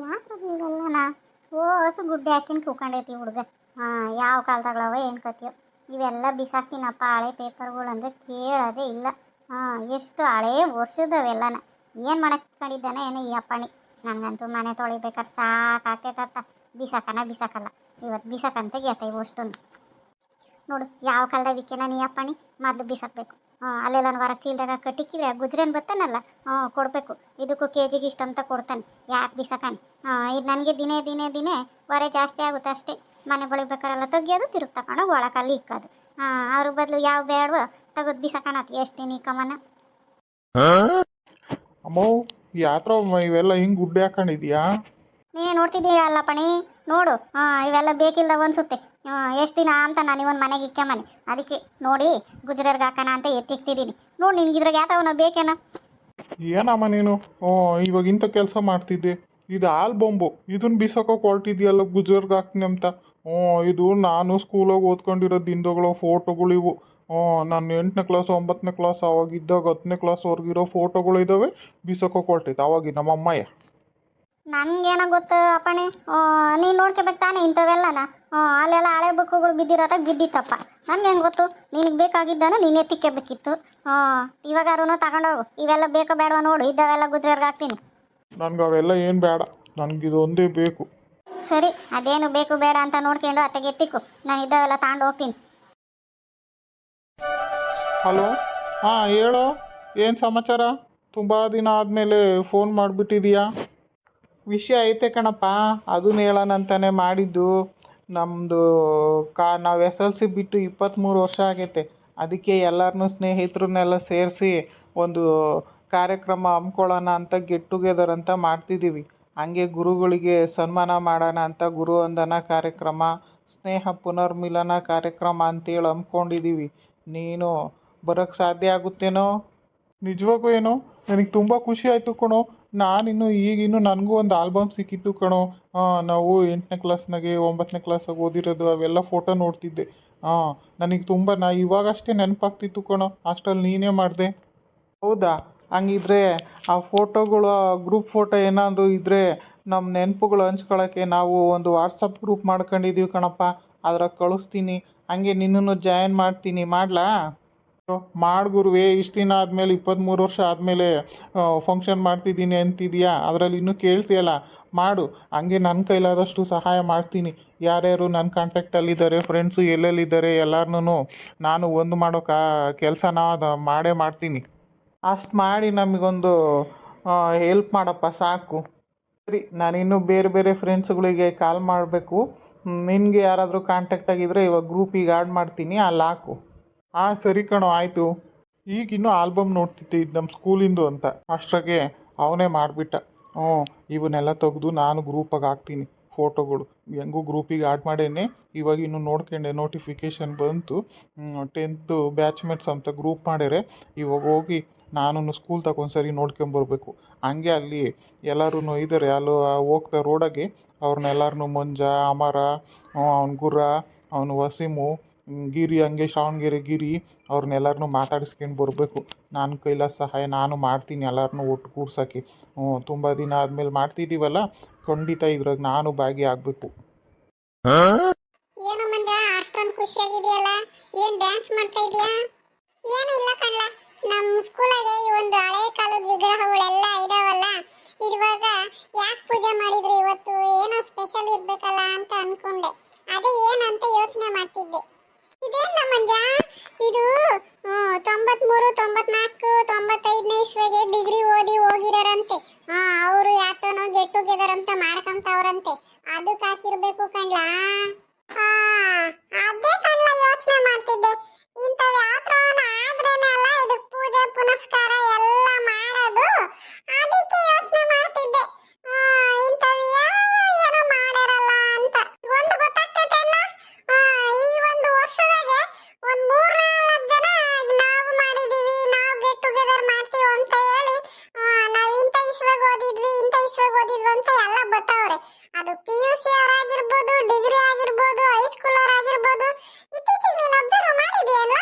ಯಾಕ್ರದು ಇವೆಲ್ಲನ ಓಸು ಗುಡ್ಡೆ ಹಾಕಿನ ಕೂಕೊಂಡೈತಿ ಹುಡುಗ. ಯಾವ ಕಾಲದಾಗಳವ ಏನು ಕತಿಯೋ. ಇವೆಲ್ಲ ಬಿಸಾಕ್ತೀನಪ್ಪ ಹಳೆ ಪೇಪರ್ಗಳು ಅಂದರೆ ಕೇಳೋದೇ ಇಲ್ಲ. ಎಷ್ಟು ಹಳೇ ವರ್ಷದವೆಲ್ಲನ ಏನು ಮಾಡಕ್ಕೊಂಡಿದ್ದಾನೆ ಏನೋ ಈ ಅಪ್ಪಣಿ. ನನಗಂತೂ ಮನೆ ತೊಳಿಬೇಕಾದ್ರೆ ಸಾಕಾಗ್ತೈತತ್ತ. ಬಿಸಾಕಲ್ಲ ಇವತ್ತು ಬಿಸಾಕಂತ ಗೆತ್ತ ಇವು ಅಷ್ಟೊಂದು. ನೋಡು ಯಾವ ಕಾಲದ ವಿಕೆನ ನೀ ಅಪ್ಪಣಿ ಮೊದಲು ಬಿಸಾಕಬೇಕು. ಅಲ್ಲೆಲ್ಲ ಹೊರಗೆ ಚೀಲ್ದಾಗ ಕಟ್ಟಿಕ್ಕಿವೆ ಗುಜ್ರೇನು ಬರ್ತಾನಲ್ಲ ಕೊಡಬೇಕು. ಇದಕ್ಕೂ ಕೆ ಜಿಗೆ ಇಷ್ಟು ಅಂತ ಕೊಡ್ತಾನೆ. ಯಾಕೆ ಬಿಸಾಕಾನೆ? ಇದು ನನಗೆ ದಿನೇ ಹೊರೆ ಜಾಸ್ತಿ ಆಗುತ್ತೆ ಅಷ್ಟೇ. ಮನೆ ಬಳಿಬೇಕಾರೆಲ್ಲ ತೆಗಿಯೋದು ತಿರುಗಿ ತಗೊಂಡು ಒಳಕಲ್ಲಿ ಇಕ್ಕೋದು. ಅದ್ರ ಬದಲು ಯಾವ ಬೇಡವೋ ತೆಗೆದು ಬಿಸಾಕನತ್ ಎಷ್ಟು ದಿನ ಇಕ್ಕಮ್ಮನ. ಅಮ್ಮೋ ಯಾತ್ರ ಇವೆಲ್ಲ ಹಿಂಗೆ ಗುಡ್ಡೆ ಹಾಕೊಂಡಿದ್ಯಾ? ನೀನೇ ನೋಡ್ತಿದ್ದೀಯ ಅಲ್ಲ ಪಣಿ ನೋಡು. ಇವೆಲ್ಲ ಬೇಕಿಲ್ಲ ಅನ್ಸುತ್ತೆ. ಎಷ್ಟು ದಿನ ಅಂತ ನಾನು ಇವನ್ ಮನೆಗೆ ಇಕ್ಕಮ್ಮನೆ. ಅದಕ್ಕೆ ನೋಡಿ ಗುಜರರ್ಗೆ ಹಾಕೋಣ ಅಂತ ಎತ್ತಿಕ್ತಿದ್ದೀನಿ. ನೋಡಿ ನಿನ್ಗೆ ಇದ್ರಾಗ ಯಾತವನ ಬೇಕೇನ? ಏನಮ್ಮ ನೀನು ಇವಾಗ ಇಂಥ ಕೆಲಸ ಮಾಡ್ತಿದ್ದೆ. ಇದು ಆಲ್ಬಂಬು ಇದನ್ನ ಬಿಸಾಕೋಕೆ ಹೊರಟಿದ್ಯಲ್ಲ ಗುಜರ್ಗೆ ಹಾಕ್ತೀನಿ ಅಂತ. ಇದು ನಾನು ಸ್ಕೂಲಾಗ ಓದ್ಕೊಂಡಿರೋ ದಿನದಗಳ ಫೋಟೋಗಳು ಇವು. ನಾನು 8ನೇ ಕ್ಲಾಸ್ 9ನೇ ಕ್ಲಾಸ್ ಅವಾಗಿದ್ದಾಗ 10ನೇ ಕ್ಲಾಸ್ವರೆಗಿರೋ ಫೋಟೋಗಳು ಇದ್ದಾವೆ. ಬಿಸಾಕೋಕೆ ಹೊರಟೈತೆ ಅವಾಗಿ ನಮ್ಮ ಅಮ್ಮಯ್ಯ. ನನಗೇನೋ ಗೊತ್ತು ಅಪ್ಪಣೆ. ನೀನು ನೋಡ್ಕೋಬೇಕು ತಾನೇ ಇಂಥವೆಲ್ಲನ. ಅಲ್ಲೆಲ್ಲ ಹಳೆ ಬುಕ್ಕುಗಳು ಬಿದ್ದಿರೋದಾಗ ಬಿದ್ದಿತ್ತಪ್ಪ. ನನಗೆ ಹೆಂಗೆ ಗೊತ್ತು? ನಿನಗೆ ಬೇಕಾಗಿದ್ದಾನೆ ನೀನು ಎತ್ತಿಕ್ಕಬೇಕಿತ್ತು. ಇವಾಗಾರು ತಗೊಂಡೋಗು. ಇವೆಲ್ಲ ಬೇಕೋ ಬೇಡವ ನೋಡು. ಇದ್ದಾವೆಲ್ಲ ಗುಜರಾರ್ಗೆ ಹಾಕ್ತೀನಿ. ನನಗೆ ಅವೆಲ್ಲ ಏನು ಬೇಡ, ನನಗಿದು ಒಂದೇ ಬೇಕು. ಸರಿ, ಅದೇನು ಬೇಕು ಬೇಡ ಅಂತ ನೋಡ್ಕೊಂಡು ಅತ್ತೆಗೆ ಎತ್ತಿಕ್ಕು. ನಾನು ಇದ್ದಾವೆಲ್ಲ ತಗೊಂಡು ಹೋಗ್ತೀನಿ. ಹಲೋ, ಹೇಳೋ, ಏನು ಸಮಾಚಾರ? ತುಂಬ ದಿನ ಆದಮೇಲೆ ಫೋನ್ ಮಾಡಿಬಿಟ್ಟಿದೀಯಾ? ವಿಷಯ ಐತೆ ಕಣಪ್ಪ, ಅದನ್ನ ಹೇಳೋಣಂತಾನೆ ಮಾಡಿದ್ದು. ನಮ್ಮದು ನಾವು SLC ಬಿಟ್ಟು 23 ವರ್ಷ ಆಗೈತೆ. ಅದಕ್ಕೆ ಎಲ್ಲರನ್ನೂ ಸ್ನೇಹಿತರನ್ನೆಲ್ಲ ಸೇರಿಸಿ ಒಂದು ಕಾರ್ಯಕ್ರಮ ಹಮ್ಕೊಳ್ಳೋಣ ಅಂತ ಗೆಟ್ ಟುಗೆದರ್ ಅಂತ ಮಾಡ್ತಿದ್ದೀವಿ. ಹಂಗೆ ಗುರುಗಳಿಗೆ ಸನ್ಮಾನ ಮಾಡೋಣ ಅಂತ ಗುರುವಂದನಾ ಕಾರ್ಯಕ್ರಮ, ಸ್ನೇಹ ಪುನರ್ಮಿಲನ ಕಾರ್ಯಕ್ರಮ ಅಂತೇಳಿ ಹಮ್ಮಿಕೊಂಡಿದ್ದೀವಿ. ನೀನು ಬರೋಕ್ಕೆ ಸಾಧ್ಯ ಆಗುತ್ತೇನೋ? ನಿಜವಾಗೂ ಏನೋ ನನಗೆ ತುಂಬ ಖುಷಿ ಆಯಿತು ಕಣೋ. ನಾನಿನ್ನು ಈಗಿನ್ನು ನನಗೂ ಒಂದು ಆಲ್ಬಮ್ ಸಿಕ್ಕಿತ್ತು ಕಣೋ. ನಾವು 8ನೇ ಕ್ಲಾಸ್ನಾಗೆ 9ನೇ ಕ್ಲಾಸಾಗಿ ಓದಿರೋದು ಅವೆಲ್ಲ ಫೋಟೋ ನೋಡ್ತಿದ್ದೆ. ನನಗೆ ತುಂಬ ಇವಾಗಷ್ಟೇ ನೆನಪಾಗ್ತಿತ್ತು ಕಣೋ. ಅಷ್ಟರಲ್ಲಿ ನೀನೇ ಮಾಡಿದೆ. ಹೌದಾ? ಹಂಗಿದ್ರೆ ಆ ಫೋಟೋಗಳು ಗ್ರೂಪ್ ಫೋಟೋ ಏನಾದರೂ ಇದ್ದರೆ ನಮ್ಮ ನೆನಪುಗಳು ಹಂಚ್ಕೊಳ್ಳೋಕ್ಕೆ ನಾವು ಒಂದು ವಾಟ್ಸಪ್ ಗ್ರೂಪ್ ಮಾಡ್ಕೊಂಡಿದ್ದೀವಿ ಕಣಪ್ಪ. ಅದ್ರಾಗ ಕಳಿಸ್ತೀನಿ. ಹಂಗೆ ನಿನ್ನನ್ನು ಜಾಯಿನ್ ಮಾಡ್ತೀನಿ. ಮಾಡಲಾ? ಮಾಡು ಗುರುವೇ. ಇಷ್ಟು ದಿನ ಆದಮೇಲೆ 23 ವರ್ಷ ಆದಮೇಲೆ ಫಂಕ್ಷನ್ ಮಾಡ್ತಿದ್ದೀನಿ ಅಂತಿದೆಯಾ? ಅದರಲ್ಲಿ ಇನ್ನೂ ಕೇಳ್ತೀಯಲ್ಲ, ಮಾಡು. ಹಂಗೆ ನನ್ನ ಕೈಲಾದಷ್ಟು ಸಹಾಯ ಮಾಡ್ತೀನಿ. ಯಾರ್ಯಾರು ನನ್ನ ಕಾಂಟ್ಯಾಕ್ಟಲ್ಲಿದ್ದಾರೆ, ಫ್ರೆಂಡ್ಸು ಎಲ್ಲೆಲ್ಲಿದ್ದಾರೆ ಎಲ್ಲರನ್ನೂ ನಾನು ಒಂದು ಮಾಡೋ ಕೆಲಸನ ಮಾಡೇ ಮಾಡ್ತೀನಿ. ಅಷ್ಟು ಮಾಡಿ ನಮಗೊಂದು ಹೆಲ್ಪ್ ಮಾಡಪ್ಪ ಸಾಕು. ಸರಿ, ನಾನಿನ್ನೂ ಬೇರೆ ಬೇರೆ ಫ್ರೆಂಡ್ಸ್ಗಳಿಗೆ ಕಾಲ್ ಮಾಡಬೇಕು. ನಿನಗೆ ಯಾರಾದರೂ ಕಾಂಟ್ಯಾಕ್ಟ್ ಆಗಿದ್ದರೆ ಇವಾಗ ಗ್ರೂಪಿಗೆ ಆ್ಯಡ್ ಮಾಡ್ತೀನಿ, ಅಲ್ಲಿ ಹಾಕು. ಸರಿ ಕಣೋ, ಆಯಿತು. ಈಗಿನ್ನೂ ಆಲ್ಬಮ್ ನೋಡ್ತಿದ್ದೆ, ಇದು ನಮ್ಮ ಸ್ಕೂಲಿಂದು ಅಂತ. ಅಷ್ಟ್ರಾಗೆ ಅವನೇ ಮಾಡಿಬಿಟ್ಟ. ಇವನ್ನೆಲ್ಲ ತೆಗೆದು ನಾನು ಗ್ರೂಪಾಗಿ ಹಾಕ್ತೀನಿ ಫೋಟೋಗಳು. ಹೆಂಗೂ ಗ್ರೂಪಿಗೆ ಆ್ಯಡ್ ಮಾಡೇನೆ. ಇವಾಗ ಇನ್ನು ನೋಡ್ಕೊಂಡೆ, ನೋಟಿಫಿಕೇಷನ್ ಬಂತು. 10th ಬ್ಯಾಚ್ಮೇಟ್ಸ್ ಅಂತ ಗ್ರೂಪ್ ಮಾಡ್ಯಾರೆ. ಇವಾಗ ಹೋಗಿ ನಾನು ಸ್ಕೂಲ್ ತಗೊಂಡ್ಸರಿ ನೋಡ್ಕೊಂಬರ್ಬೇಕು. ಹಂಗೆ ಅಲ್ಲಿ ಎಲ್ಲರೂ ಇದ್ದಾರೆ, ಅಲ್ಲಿ ಹೋಗ್ತಾ ರೋಡಾಗೆ ಅವ್ರನ್ನೆಲ್ಲರನ್ನೂ ಮಂಜ, ಅಮರ, ಅವ್ನ ಗುರ್ರ, ಅವನು ವಸೀಮು, ಗಿರಿ, ಹಂಗೆ ಶ್ರಾವಣಗೆರೆ ಗಿರಿ, ಅವ್ರನ್ನೆಲ್ಲರನ್ನೂ ಮಾತಾಡಿಸ್ಕೊಂಡು ಬರಬೇಕು. ನನ್ನ ಕೈಲಾದ ಸಹಾಯ ನಾನು ಮಾಡ್ತೀನಿ ಎಲ್ಲರನ್ನೂ ಒಟ್ಟು ಕೂಡ್ಸೋಕ್ಕೆ. ತುಂಬ ದಿನ ಆದಮೇಲೆ ಮಾಡ್ತಿದ್ದೀವಲ್ಲ, ಖಂಡಿತ ಇದ್ರಾಗ ನಾನು ಭಾಗಿಯಾಗಬೇಕು. ಏನು ಮಂಜ ಅಷ್ಟೊಂದು ಖುಷಿಯಾಗಿದೆಯಲ್ಲ? ಏನು ಡ್ಯಾನ್ಸ್ ಮಾಡ್ತಾ ಇದೀಯಾ? ಏನು ಇಲ್ಲ ಕಣ್ಲ, ನಮ್ಮ ಸ್ಕೂಲಾಗೆ ಈ ಒಂದು ಹಳೆ ಕಾಲದ ವಿಗ್ರಹಗಳೆಲ್ಲ ಇದಾವಲ್ಲ, ಇವಾಗ ಯಾಕೆ ಪೂಜೆ ಮಾಡಿದ್ರು ಇವತ್ತು? ಏನೋ ಸ್ಪೆಷಲ್ ಇರ್ಬೇಕಲ್ಲ ಅಂತ ಅನ್ಕೊಂಡೆ. ಅದೇ ಏನಂತ ಯೋಚನೆ ಮಾಡ್ತಿದ್ದೆ. ಇದೇನ ಮಂಜ ಇದು? 93, 94, 95ನೇ ಇಸ್ವಿಗೆ ಡಿಗ್ರಿ ಓದಿ ಹೋಗಿದಾರಂತೆ. ಅವರು ಯಾತನೋ ಗೆಟ್ ಟುಗೆದರ್ ಅಂತ ಮಾಡ್ಕೊಂತವ್ರಂತೆ. ಅದಕ್ಕೆ ಹಾಕಿರ್ಬೇಕು ಕಣ್ಲಾ. ಅದೇ ಕಣ್ಲ ಯೋಚನೆ ಮಾಡ್ತಿದ್ದೆ. ಇಂಥವು ಯಾತ್ರವನ್ನ ಆದ್ರೇನಲ್ಲ ಇದಕ್ಕೆ ಪೂಜೆ ಪುನಸ್ಕಾರ ಎಲ್ಲ ಮಾಡೋದು. ಅದಕ್ಕೆ ಯೋಚನೆ ಮಾಡ್ತಿದ್ದೆ, ಇಂಥವು ಏನೋ ಮಾಡ್ಯಾರಲ್ಲ ಅಂತ. ಒಂದು ಗೊತ್ತಾಗ್ತೈತೆ ಅಲ್ಲ, ಈ ಒಂದು ವರ್ಷದಾಗೆ ಒಂದು 3-4 ಜನ ನಾವು ಮಾಡಿದೀವಿ, ನಾವು ಗೆಟ್ ಟುಗೆದರ್ ಮಾಡ್ತೀವಿ ಅಂತ ಹೇಳಿ ನಾವು ಇಂಥ ಇಸ್ವಿಗೆ ಓದಿದ್ವಿ ಅಂತ ಎಲ್ಲ ಬತ್ತವ್ರೆ. ಅದು PUC ಅವರಾಗಿರ್ಬೋದು, ಡಿಗ್ರಿ ಆಗಿರ್ಬೋದು, ಹೈಸ್ಕೂಲ್ ಅವರಾಗಿರ್ಬೋದು. ಇತ್ತೀಚೆಗೆ ನೀನು ಅಬ್ಸರ್ವ್ ಮಾಡಿದೆಯಲ್ಲ?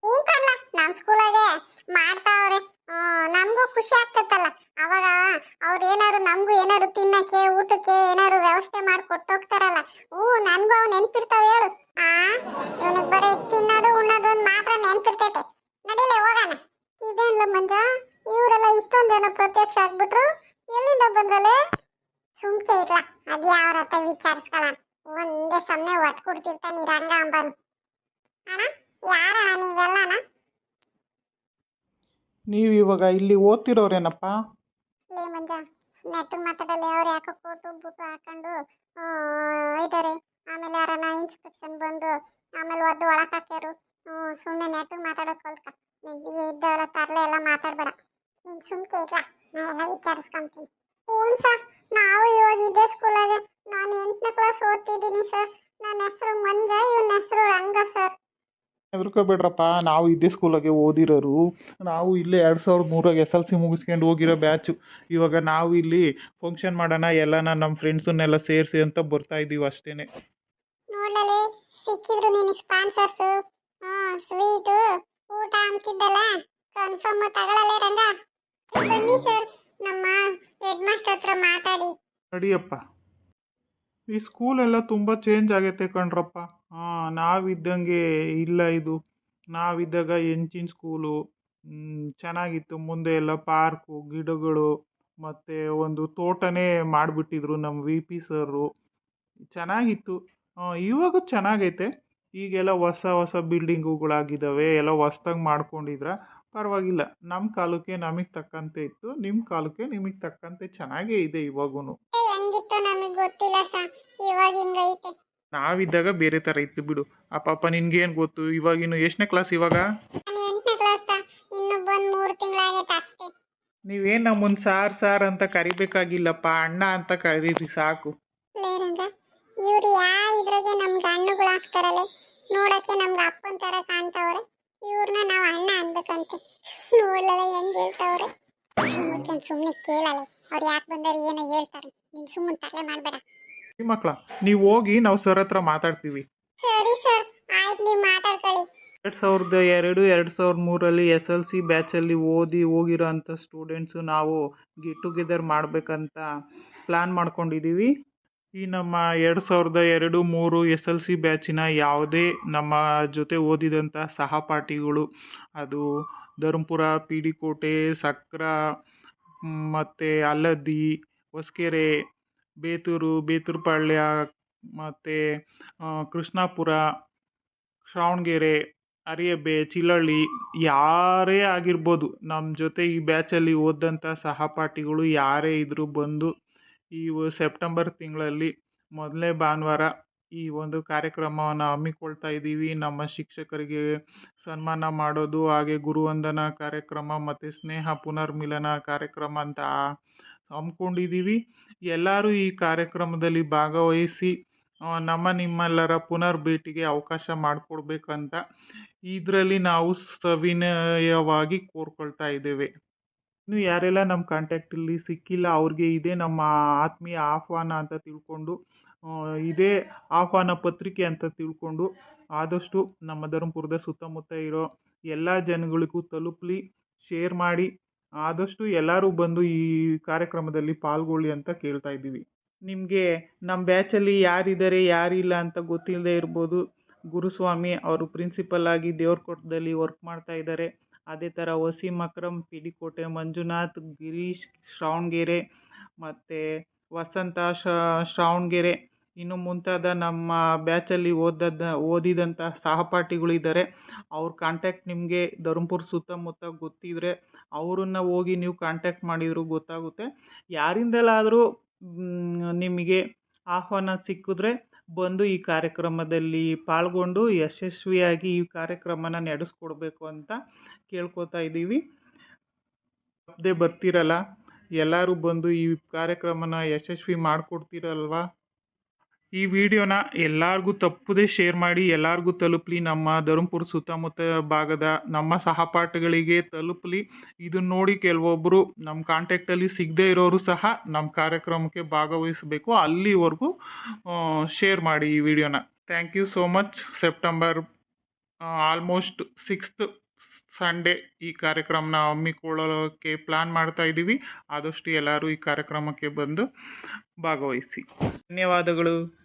ಹ್ಞೂ ಕಣ್ಲ, ನಮ್ಮ ಸ್ಕೂಲಾಗೆ ಮಾಡ್ತಾವ್ರೆ. ನಮಗೂ ಖುಷಿ ಆಗ್ತೈತಲ್ಲ. ಅವಾಗ ಅವ್ರು ಏನಾದ್ರು ನಮಗೂ ಏನಾದ್ರು ತಿನ್ನಕ್ಕೆ ಊಟಕ್ಕೆ ಏನಾದ್ರು ವ್ಯವಸ್ಥೆ ಮಾಡಿ ಕೊಟ್ಟೋಗ್ತಾರಲ್ಲ. ನನ್ಗೂ ಅವ್ ನೆನ್ಪಿರ್ತಾವ ಹೇಳು. ಇವನಿಗೆ ಬರೀ ತಿನ್ನೋದು ಉಣ್ಣೋದು ಒಂದ್ ಮಾತ್ರ ನೆನ್ಪಿರ್ತೈತೆ. ನಡೀಲೆ ಹೋಗೋಣ. ಇದೇನ್ಲ ಮಂಜ, ಇವರೆಲ್ಲ ಇಷ್ಟೊಂದ್ ಜನ ಪ್ರತ್ಯಕ್ಷ ಆಗ್ಬಿಟ್ರು, ಎಲ್ಲಿಂದ ಬಂದ್ರಲೆ? ಸುಮ್ಕೆ ಇರ್ಲ, ಅದ್ಯಾವ್ರ ಹತ್ರ ವಿಚಾರಿಸ್ಕೊಳ್ಳೋಣ. ಒಂದೇ ಸಮನೆ ಒಟ್ಟು ಕೊಡ್ತಿರ್ತಾನೆ ರಂಗ ಅಂಬನು. ಅಣ್ಣ, ಯಾರಣ್ಣ ನೀವೆಲ್ಲನ? ನೀವು ಇವಾಗ ಇಲ್ಲಿ ಓದ್ತಿರೋರೇನಪ್ಪ? ಲೇ ಮಂಜ, ನೆಟ್ಟು ಮಾತಾಡಲ್ಲ. ಅವ್ರು ಯಾಕೋ ಕೋಟು ಬುಟ್ಟು ಹಾಕೊಂಡು ಇದ್ದಾರೆ. ಆಮೇಲೆ ಯಾರನ್ನ ಇನ್ಸ್ಪೆಕ್ಷನ್ ಬಂದು ಆಮೇಲೆ ಒದ್ದು ಒಳಕ್ ಹಾಕ್ಯಾರು. ಸುಮ್ಮನೆ ನೆಟ್ಟು ಮಾತಾಡೋಕೆ ಕಲ್ಕ. ಇದ್ದವರ ತರಲೆ ಎಲ್ಲ ಮಾತಾಡ್ಬೇಡ. ನೀನು ಸುಮ್ಕೆ ಇರ್ಲ, ನಾ ಎಲ್ಲ ವಿಚಾರಿಸ್ಕೊಂತೀನಿ. ಹ್ಞೂ ಸರ್, ನಾವು ಇವಾಗ ಇದೇ ಸ್ಕೂಲಾಗೆ. ನಾನು 8ನೇ ಕ್ಲಾಸ್ ಓದ್ತಿದ್ದೀನಿ ಸರ್. ನನ್ನ ಹೆಸರು ಮಂಜ, ಇವನ ಹೆಸರು ರಂಗ ಸರ್. ಹೆದರ್ಕೋಬೇಡ್ರಪ್ಪ, ನಾವು ಇದೇ ಸ್ಕೂಲಾಗೆ ಓದಿರೋರು. ನಾವು ಇಲ್ಲೇ 2003 SLC ಮುಗಿಸ್ಕೊಂಡು ಹೋಗಿರೋ ಬ್ಯಾಚು. ಇವಾಗ ನಾವು ಇಲ್ಲಿ ಫಂಕ್ಷನ್ ಮಾಡೋಣ ಎಲ್ಲನ ನಮ್ಮ ಫ್ರೆಂಡ್ಸನ್ನೆಲ್ಲ ಸೇರಿಸಿ ಅಂತ ಬರ್ತಾ ಇದ್ದೀವಿ ಅಷ್ಟೇ. ನೋಡಲೇ, ಸಿಕ್ಕಿದ್ರು ನಿನಗೆ ಸ್ಪಾನ್ಸರ್ಸು. ಸ್ವೀಟು ಊಟ ಅಂತಿದ್ದಲ್ಲ, ಕನ್ಫರ್ಮ್ ತಗೊಳ್ಳಲೇ ರಂಗ? ಬನ್ನಿ ಸರ್, ನಮ್ಮ ಹೆಡ್ ಮಾಸ್ಟರ್ ಹತ್ರ ಮಾತಾಡಿ. ನಡಿಯಪ್ಪ. ಈ ಸ್ಕೂಲೆಲ್ಲ ತುಂಬ ಚೇಂಜ್ ಆಗೈತೆ ಕಣ್ರಪ್ಪ. ನಾವಿದ್ದಂಗೆ ಇಲ್ಲ ಇದು. ನಾವಿದ್ದಾಗ ಹೆಂಚಿನ ಸ್ಕೂಲು ಚೆನ್ನಾಗಿತ್ತು. ಮುಂದೆ ಎಲ್ಲ ಪಾರ್ಕು, ಗಿಡಗಳು ಮತ್ತು ಒಂದು ತೋಟನೇ ಮಾಡಿಬಿಟ್ಟಿದ್ರು ನಮ್ಮ VP ಸರು. ಚೆನ್ನಾಗಿತ್ತು. ಇವಾಗ ಚೆನ್ನಾಗೈತೆ. ಈಗೆಲ್ಲ ಹೊಸ ಹೊಸ ಬಿಲ್ಡಿಂಗುಗಳಾಗಿದ್ದಾವೆ. ಎಲ್ಲ ಹೊಸ್ದಾಗಿ ಮಾಡ್ಕೊಂಡಿದ್ರೆ ಪರವಾಗಿಲ್ಲ. ನಮ್ಮ ಕಾಲಕ್ಕೆ ನಮಗೆ ತಕ್ಕಂತೆ ಇತ್ತು, ನಿಮ್ಮ ಕಾಲಕ್ಕೆ ನಿಮಗೆ ತಕ್ಕಂತೆ ಚೆನ್ನಾಗೇ ಇದೆ ಇವಾಗೂ. ಹೆಂಗಿತ್ತು ನಮಗೆ ಗೊತ್ತಿಲ್ಲ ಸರ್, ಇವಾಗ ಹಿಂಗೈತೆ. ನಾವಿದ್ದಾಗ ಬೇರೆ ಥರ ಇತ್ತು ಬಿಡು. ಪಾಪ ನಿನ್ಗೇನು ಗೊತ್ತು. ಇವಾಗಿನ್ನು ಎಷ್ಟನೇ ಕ್ಲಾಸ್ ಇವಾಗ? ನಾನು 8ನೇ ಕ್ಲಾಸ್ ಸರ್, ಇನ್ನು ಬಂದು 3 ತಿಂಗಳಾಗೈತೆ ಅಷ್ಟೇ. ನೀವೇನು ನಮ್ಮನ್ನು ಸಾರ್ ಅಂತ ಕರಿಬೇಕಾಗಿಲ್ಲಪ್ಪ, ಅಣ್ಣ ಅಂತ ಕರೀರಿ ಸಾಕು. ಲೇ ರಂಗ, ಇವ್ರು ಇದ್ರಾಗೆ ನಮ್ಗೆ ಹಣ್ಣುಗಳು ಹಾಕ್ತಾರಲ್ಲ, ನೋಡಕ್ಕೆ ನಮ್ಗೆ ಅಪ್ಪನ ಥರ ಕಾಣ್ತಾವ್ರೆ. ಇವ್ರನ್ನ ನಾವು ಅಣ್ಣ ಅನ್ಬೇಕಂತೆ. ನೋಡ್ಲಲ್ಲ ಹೆಂಗ್ ಹೇಳ್ತಾವ್ರೆ. ಮುಚ್ಕೊಂಡು ಸುಮ್ಮನೆ ಕೇಳಲ್ಲ. ಅವ್ರು ಯಾಕೆ ಬಂದವ್ರು ಏನೋ ಹೇಳ್ತಾರೆ, ನೀನು ಸುಮ್ಮನೆ ತಲೆ ಮಾಡಬೇಡ. ಈ ಮಕ್ಕಳ, ನೀವು ಹೋಗಿ ನಾವು ಸರ್ ಹತ್ರ ಮಾತಾಡ್ತೀವಿ. ಸರಿ ಸರ್, ಆಯ್ತು, ನೀವು ಮಾತಾಡ್ಕೊಳ್ಳಿ. 2002 2003 SLC ಬ್ಯಾಚಲ್ಲಿ ಹೋಗಿರೋ ಅಂಥ ಸ್ಟೂಡೆಂಟ್ಸು ನಾವು ಗೆಟ್ ಟುಗೆದರ್ ಮಾಡಬೇಕಂತ ಪ್ಲ್ಯಾನ್ ಮಾಡ್ಕೊಂಡಿದ್ದೀವಿ. ಈ ನಮ್ಮ 2002 3 SLC ಬ್ಯಾಚಿನ ಯಾವುದೇ ನಮ್ಮ ಜೊತೆ ಓದಿದಂಥ ಸಹಪಾಠಿಗಳು, ಅದು ಧರ್ಮಪುರ, PD ಕೋಟೆ, ಸಕ್ರ, ಮತ್ತು ಅಲ್ಲದ್ದಿ, ಹೊಸಕೆರೆ, ಬೇತೂರುಪಾಳ್ಯ, ಮತ್ತು ಕೃಷ್ಣಾಪುರ, ಶ್ರವಣಗೆರೆ, ಅರಿಯಬ್ಬೆ, ಚಿಲ್ಲಳ್ಳಿ, ಯಾರೇ ಆಗಿರ್ಬೋದು, ನಮ್ಮ ಜೊತೆ ಈ ಬ್ಯಾಚಲ್ಲಿ ಓದಂಥ ಸಹಪಾಠಿಗಳು ಯಾರೇ ಇದ್ದರೂ ಬಂದು ಈ ಸೆಪ್ಟೆಂಬರ್ ತಿಂಗಳಲ್ಲಿ ಮೊದಲನೇ ಭಾನುವಾರ ಈ ಒಂದು ಕಾರ್ಯಕ್ರಮವನ್ನು ಹಮ್ಮಿಕೊಳ್ತಾ ಇದ್ದೀವಿ. ನಮ್ಮ ಶಿಕ್ಷಕರಿಗೆ ಸನ್ಮಾನ ಮಾಡೋದು, ಹಾಗೆ ಗುರುವಂದನಾ ಕಾರ್ಯಕ್ರಮ ಮತ್ತು ಸ್ನೇಹ ಪುನರ್ಮಿಲನ ಕಾರ್ಯಕ್ರಮ ಅಂತ ಹಮ್ಮಿಕೊಂಡಿದ್ದೀವಿ. ಎಲ್ಲರೂ ಈ ಕಾರ್ಯಕ್ರಮದಲ್ಲಿ ಭಾಗವಹಿಸಿ ನಿಮ್ಮೆಲ್ಲರ ಪುನರ್ ಭೇಟಿಗೆ ಅವಕಾಶ ಮಾಡಿಕೊಡ್ಬೇಕಂತ ಇದರಲ್ಲಿ ನಾವು ಸವಿನಯವಾಗಿ ಕೋರ್ಕೊಳ್ತಾ ಇದ್ದೇವೆ. ಇನ್ನು ಯಾರೆಲ್ಲ ನಮ್ಮ ಕಾಂಟ್ಯಾಕ್ಟಲ್ಲಿ ಸಿಕ್ಕಿಲ್ಲ ಅವ್ರಿಗೆ ಇದೇ ನಮ್ಮ ಆತ್ಮೀಯ ಆಹ್ವಾನ ಅಂತ ತಿಳ್ಕೊಂಡು, ಇದೇ ಆಹ್ವಾನ ಪತ್ರಿಕೆ ಅಂತ ತಿಳ್ಕೊಂಡು ಆದಷ್ಟು ನಮ್ಮ ಧರ್ಮಪುರದ ಸುತ್ತಮುತ್ತ ಇರೋ ಎಲ್ಲ ಜನಗಳಿಗೂ ತಲುಪಲಿ, ಶೇರ್ ಮಾಡಿ. ಆದಷ್ಟು ಎಲ್ಲರೂ ಬಂದು ಈ ಕಾರ್ಯಕ್ರಮದಲ್ಲಿ ಪಾಲ್ಗೊಳ್ಳಿ ಅಂತ ಕೇಳ್ತಾ ಇದ್ದೀವಿ. ನಿಮಗೆ ನಮ್ಮ ಬ್ಯಾಚಲ್ಲಿ ಯಾರಿದ್ದಾರೆ ಯಾರಿಲ್ಲ ಅಂತ ಗೊತ್ತಿಲ್ಲದೆ ಇರ್ಬೋದು. ಗುರುಸ್ವಾಮಿ ಅವರು ಪ್ರಿನ್ಸಿಪಲ್ ಆಗಿ ದೇವ್ರಕೊಟ್ಟದಲ್ಲಿ ವರ್ಕ್ ಮಾಡ್ತಾ ಇದ್ದಾರೆ. ಅದೇ ಥರ ವಸೀಂ ಅಕ್ರಮ್ PD ಕೋಟೆ, ಮಂಜುನಾಥ್, ಗಿರೀಶ್ ಶ್ರವಣಗೆರೆ, ಮತ್ತು ವಸಂತ ಶ್ರವಣಗೆರೆ, ಇನ್ನು ಮುಂತಾದ ನಮ್ಮ ಬ್ಯಾಚಲ್ಲಿ ಓದಿದಂಥ ಸಹಪಾಠಿಗಳಿದ್ದಾರೆ. ಅವ್ರ ಕಾಂಟ್ಯಾಕ್ಟ್ ನಿಮಗೆ ಧರ್ಮಪುರ ಸುತ್ತಮುತ್ತ ಗೊತ್ತಿದ್ರೆ ಅವರನ್ನು ಹೋಗಿ ನೀವು ಕಾಂಟ್ಯಾಕ್ಟ್ ಮಾಡಿದರೂ ಗೊತ್ತಾಗುತ್ತೆ. ಯಾರಿಂದಲಾದರೂ ನಿಮಗೆ ಆಹ್ವಾನ ಸಿಕ್ಕಿದ್ರೆ ಬಂದು ಈ ಕಾರ್ಯಕ್ರಮದಲ್ಲಿ ಪಾಲ್ಗೊಂಡು ಯಶಸ್ವಿಯಾಗಿ ಈ ಕಾರ್ಯಕ್ರಮನ ನಡೆಸ್ಕೊಡ್ಬೇಕು ಅಂತ ಕೇಳ್ಕೊತಾ ಇದ್ದೀವಿ. ತಪ್ಪದೆ ಬರ್ತೀರಲ್ಲ, ಎಲ್ಲರೂ ಬಂದು ಈ ಕಾರ್ಯಕ್ರಮನ ಯಶಸ್ವಿ ಮಾಡಿಕೊಡ್ತೀರಲ್ವಾ? ಈ ವಿಡಿಯೋನ ಎಲ್ಲರಿಗೂ ತಪ್ಪದೆ ಶೇರ್ ಮಾಡಿ, ಎಲ್ಲರಿಗೂ ತಲುಪಲಿ. ನಮ್ಮ ಧರ್ಮಪುರ ಸುತ್ತಮುತ್ತ ಭಾಗದ ನಮ್ಮ ಸಹಪಾಠಿಗಳಿಗೆ ತಲುಪಲಿ. ಇದನ್ನು ನೋಡಿ ಕೆಲವೊಬ್ಬರು ನಮ್ಮ ಕಾಂಟ್ಯಾಕ್ಟಲ್ಲಿ ಸಿಗದೇ ಇರೋರು ಸಹ ನಮ್ಮ ಕಾರ್ಯಕ್ರಮಕ್ಕೆ ಭಾಗವಹಿಸಬೇಕು. ಅಲ್ಲಿವರೆಗೂ ಶೇರ್ ಮಾಡಿ ಈ ವಿಡಿಯೋನ. Thank you so much. September almost 6th Sunday ಈ ಕಾರ್ಯಕ್ರಮನ ಹಮ್ಮಿಕೊಳ್ಳೋಕ್ಕೆ ಪ್ಲಾನ್ ಮಾಡ್ತಾ ಇದ್ದೀವಿ. ಆದಷ್ಟು ಎಲ್ಲರೂ ಈ ಕಾರ್ಯಕ್ರಮಕ್ಕೆ ಬಂದು ಭಾಗವಹಿಸಿ. ಧನ್ಯವಾದಗಳು.